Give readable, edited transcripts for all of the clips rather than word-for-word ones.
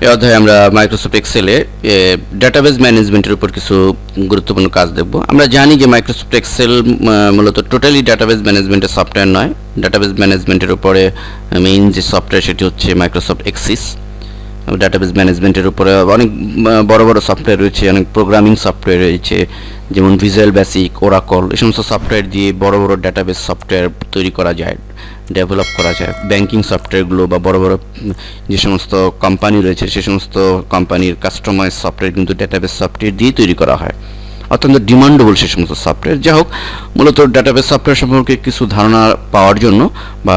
এই অধ্যায়ে আমরা মাইক্রোসফট এক্সেলে ডাটাবেজ ম্যানেজমেন্টের উপর কিছু গুরুত্বপূর্ণ কাজ দেখব। আমরা জানি যে মাইক্রোসফট এক্সেল মূলত টোটালি ডাটাবেজ ম্যানেজমেন্টের সফটওয়্যার নয়। ডাটাবেজ ম্যানেজমেন্টের উপরে মেইন যে সফটওয়্যার সেটি হচ্ছে মাইক্রোসফট এক্সিস। ডাটাবেজ ম্যানেজমেন্টের উপরে অনেক বড় বড় সফটওয়্যার রয়েছে, অনেক প্রোগ্রামিং সফটওয়্যার রয়েছে, যেমন ভিজুয়াল বেসিক, ওরাকল, এই সমস্ত সফটওয়্যার দিয়ে বড় বড় ডাটাবেজ সফটওয়্যার তৈরি করা যায়, ডেভেলপ করা যায়। ব্যাংকিং সফটওয়্যারগুলো বা বড় বড় যে সমস্ত কোম্পানি রয়েছে সে সমস্ত কোম্পানির কাস্টমাইজ সফটওয়্যার কিন্তু ডাটাবেজ সফটওয়্যার দিয়ে তৈরি করা হয়, অত্যন্ত ডিমান্ডেবল সে সমস্ত সফটওয়্যার। যাই হোক, মূলত ডাটাবেজ সফটওয়্যার সম্পর্কে কিছু ধারণা পাওয়ার জন্য বা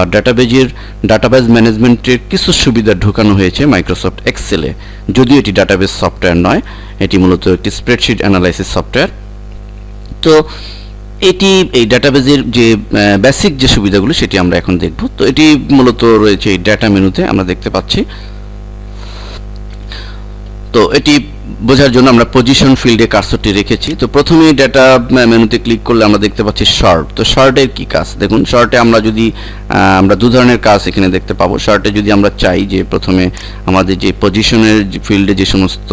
ডাটাবেজ ম্যানেজমেন্টের কিছু সুবিধা ঢোকানো হয়েছে মাইক্রোসফট এক্সেলে। যদিও এটি ডাটাবেজ সফটওয়্যার নয়, এটি মূলত একটি স্প্রেডশিট অ্যানালাইসিস সফটওয়্যার। তো এটি এই ডাটাবেজের যে বেসিক যে সুবিধাগুলো সেটি আমরা এখন দেখব। তো এটি মূলত রয়েছে এই ডাটা মেনুতে, আমরা দেখতে পাচ্ছি। তো এটি বোঝার জন্য আমরা পজিশন ফিল্ডে কার্সরটি রেখেছি। তো প্রথমে ডাটা মেনুতে ক্লিক করলে আমরা দেখতে পাচ্ছি শর্ট। তো শর্টের কি কাজ দেখুন। শর্টে আমরা দু ধরনের কাজ এখানে দেখতে পাবো। শর্টে যদি আমরা চাই যে প্রথমে আমাদের যে পজিশনের ফিল্ডে যে সমস্ত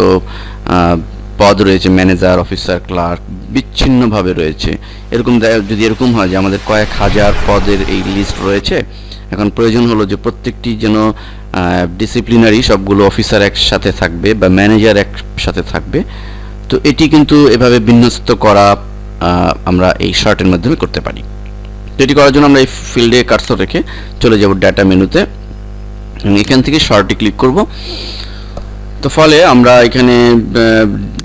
পদ রয়েছে, ম্যানেজার, অফিসার, ক্লার্ক, বিচ্ছিন্নভাবে রয়েছে, যদি এরকম হয় যে আমাদের কয়েক হাজার পদের এই লিস্ট রয়েছে, এখন প্রয়োজন হলো যে প্রত্যেকটি যেন ডিসিপ্লিনারি সবগুলো অফিসার একসাথে থাকবে বা ম্যানেজার একসাথে থাকবে। তো এটি কিন্তু এভাবে বিন্যস্ত করা আমরা এই শর্টের মাধ্যমে করতে পারি। তো এটি করার জন্য আমরা এই ফিল্ডে কার্সর রেখে চলে যাব ডাটা মেনুতে, এখান থেকে শর্টে ক্লিক করব। তো ফলে আমরা এখানে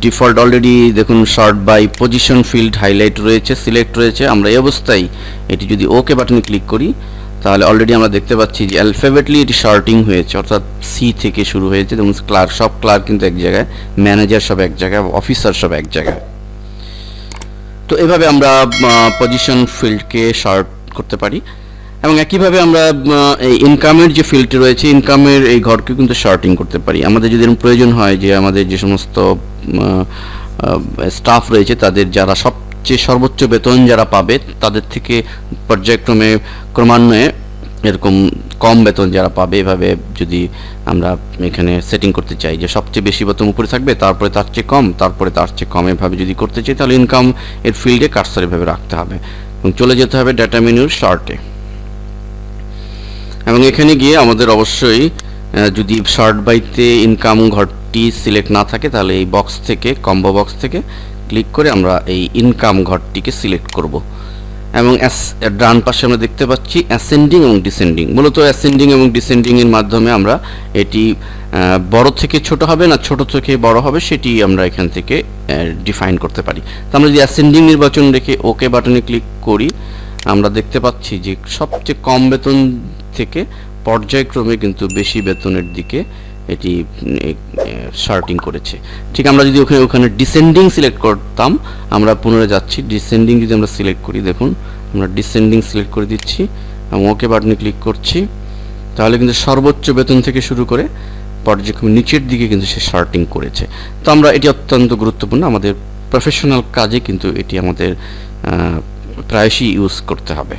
ডিফল্ট অলরেডি দেখুন short by position field highlight রয়েছে, সিলেক্ট রয়েছে। আমরা এই অবস্থায় এটি যদি ওকে বাটনে ক্লিক করি তাহলে অলরেডি আমরা দেখতে পাচ্ছি যে অ্যালফাবেটলি এটি শর্টিং হয়েছে, অর্থাৎ সি থেকে শুরু হয়েছে। যেমন ক্লার্ক কিন্তু এক জায়গায়, ম্যানেজার সব এক জায়গায়, অফিসার সব এক জায়গায়। তো এভাবে আমরা পজিশন ফিল্ডকে শর্ট করতে পারি। এবং একইভাবে আমরা এই ইনকামের যে ফিল্ডটি রয়েছে, ইনকামের এই ঘরকে কিন্তু শর্টিং করতে পারি। আমাদের যদি এরকম প্রয়োজন হয় যে আমাদের যে সমস্ত স্টাফ রয়েছে তাদের যারা সবচেয়ে সর্বোচ্চ বেতন যারা পাবে তাদের থেকে পর্যায়ক্রমে ক্রমান্বয়ে এরকম কম বেতন যারা পাবে, এভাবে যদি আমরা এখানে সেটিং করতে চাই যে সবচেয়ে বেশি বেতন উপরে থাকবে, তারপরে তার চেয়ে কম, তারপরে তার চেয়ে কম, এভাবে যদি করতে চাই তাহলে ইনকাম এর ফিল্ডে কার্সর এভাবে রাখতে হবে এবং চলে যেতে হবে ডাটা মেনুর শর্টে। এবং এখানে গিয়ে আমাদের অবশ্যই যদি শর্ট বাইতে ইনকাম ঘরটি সিলেক্ট না থাকে তাহলে এই বক্স থেকে, কম্বো বক্স থেকে ক্লিক করে আমরা এই ইনকাম ঘরটিকে সিলেক্ট করব। এবং ডান পাশে আমরা দেখতে পাচ্ছি অ্যাসেন্ডিং এবং ডিসেন্ডিং। মূলত অ্যাসেন্ডিং এবং ডিসেন্ডিং এর মাধ্যমে আমরা এটি বড় থেকে ছোট হবে না ছোট থেকে বড় হবে সেটি আমরা এখান থেকে ডিফাইন করতে পারি। তো আমরা যদি অ্যাসেন্ডিং নির্বাচন রেখে ওকে বাটনে ক্লিক করি আমরা দেখতে পাচ্ছি যে সবচেয়ে কম বেতন থেকে পর্যায়ক্রমে কিন্তু বেশি বেতনের দিকে এটি শর্টিং করেছে। ঠিক আমরা যদি ওখানে ডিসেন্ডিং সিলেক্ট করতাম, আমরা পুনরায় যাচ্ছি, ডিসেন্ডিং যদি আমরা সিলেক্ট করি, দেখুন আমরা ডিসেন্ডিং সিলেক্ট করে দিচ্ছি এবং ওকে বাটনে ক্লিক করছি, তাহলে কিন্তু সর্বোচ্চ বেতন থেকে শুরু করে পর্যায়ক্রমে নিচের দিকে কিন্তু সে শর্টিং করেছে। তো আমরা এটি অত্যন্ত গুরুত্বপূর্ণ, আমাদের প্রফেশনাল কাজে কিন্তু এটি আমাদের প্রায়শই ইউজ করতে হবে।